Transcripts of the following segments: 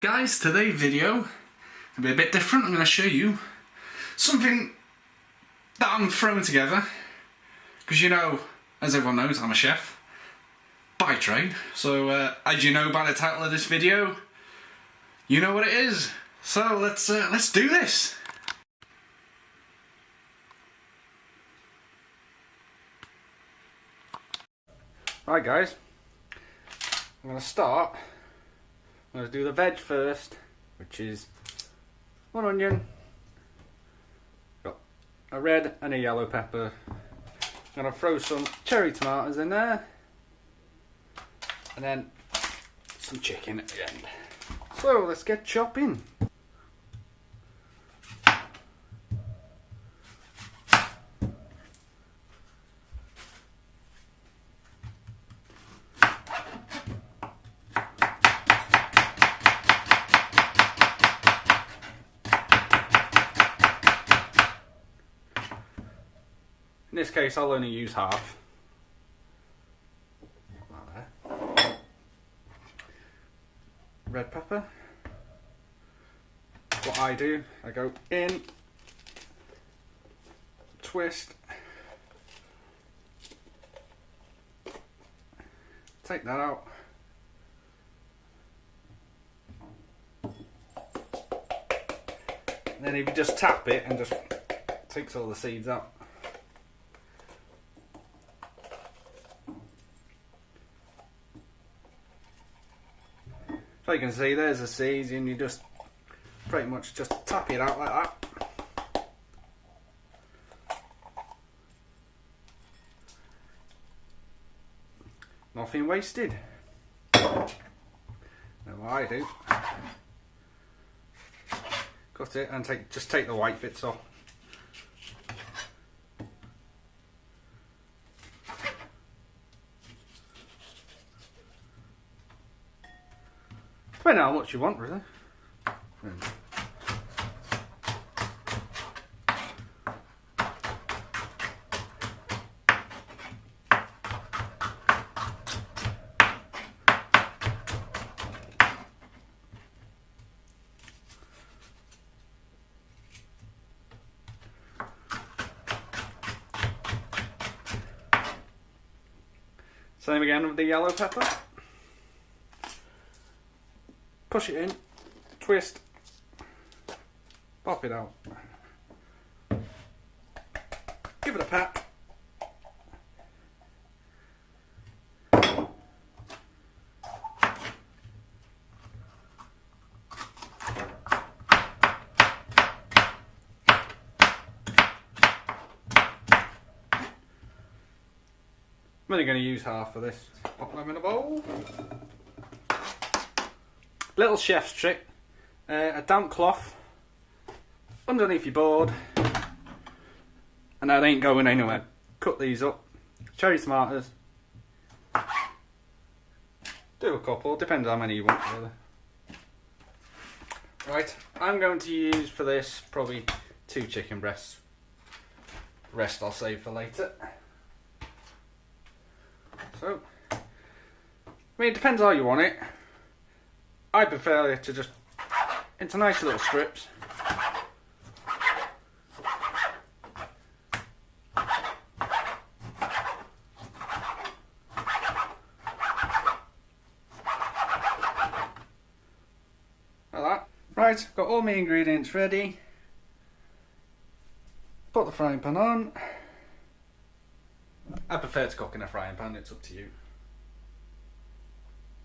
Guys, today's video will be a bit different. I'm going to show you something that I'm throwing together because, you know, as everyone knows, I'm a chef by trade. So as you know by the title of this video, you know what it is. So let's do this. Right guys, I'm going to start. I'm going to do the veg first, which is one onion, got a red and a yellow pepper. I'm going to throw some cherry tomatoes in there, and then some chicken at the end. So let's get chopping. In this case, I'll only use half. Red pepper. What I do, I go in, twist, take that out. And then if you just tap it and just takes all the seeds out. So you can see there's the seeds, and you just pretty much just tap it out like that. Nothing wasted. Now what I do, cut it and just take the white bits off. Depending on how much you want, really. Same again with the yellow pepper. Push it in, twist, pop it out, give it a pat. I'm only going to use half of this. Pop them in a bowl. Little chef's trick, a damp cloth underneath your board, and that ain't going anywhere. Cut these up, cherry tomatoes, do a couple, depends how many you want really. Right, I'm going to use for this probably 2 chicken breasts, the rest I'll save for later. So, I mean, it depends how you want it. I prefer it to just into nice little strips. Like that. Right, got all my ingredients ready. Put the frying pan on. I prefer to cook in a frying pan, it's up to you.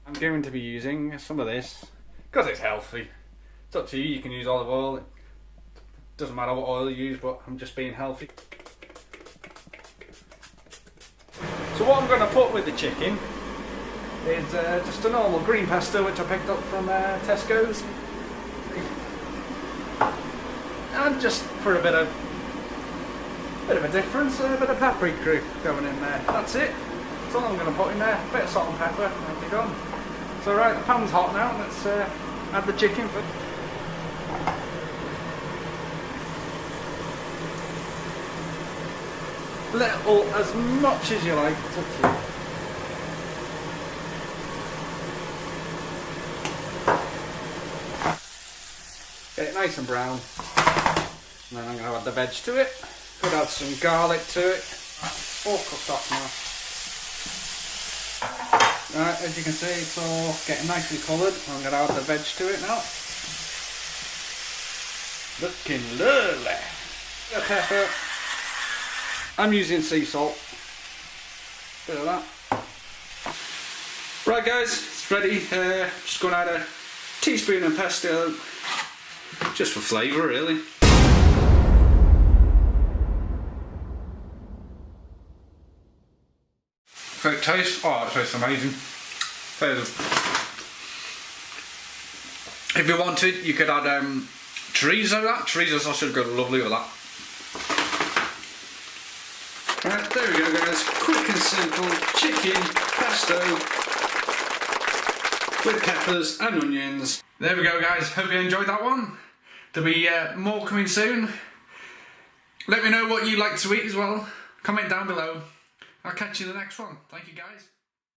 I'm going to be using some of this because it's healthy. It's up to you, you can use olive oil. It doesn't matter what oil you use, but I'm just being healthy. So what I'm going to put with the chicken is just a normal green pesto which I picked up from Tesco's. And just for a bit of a difference, a bit of paprika going in there. That's it. That's all I'm going to put in there. A bit of salt and pepper and be done. So right, the pan's hot now, let's add the chicken for. Little, as much as you like, it's up to you. Get it nice and brown. And then I'm going to add the veg to it. Could add some garlic to it. All cooked off now. Right, as you can see, it's all getting nicely coloured. I'm going to add the veg to it now. Looking lovely. The pepper. I'm using sea salt. Bit of that. Right guys, it's ready. Just going to add a teaspoon of pesto. Just for flavour really. So it tastes, oh it tastes amazing. If you wanted, you could add chorizo. Chorizo sausage would go lovely with that. Right, there we go guys, quick and simple chicken pesto with peppers and onions. There we go guys, hope you enjoyed that one. There'll be more coming soon. Let me know what you like to eat as well. Comment down below. I'll catch you in the next one. Thank you guys.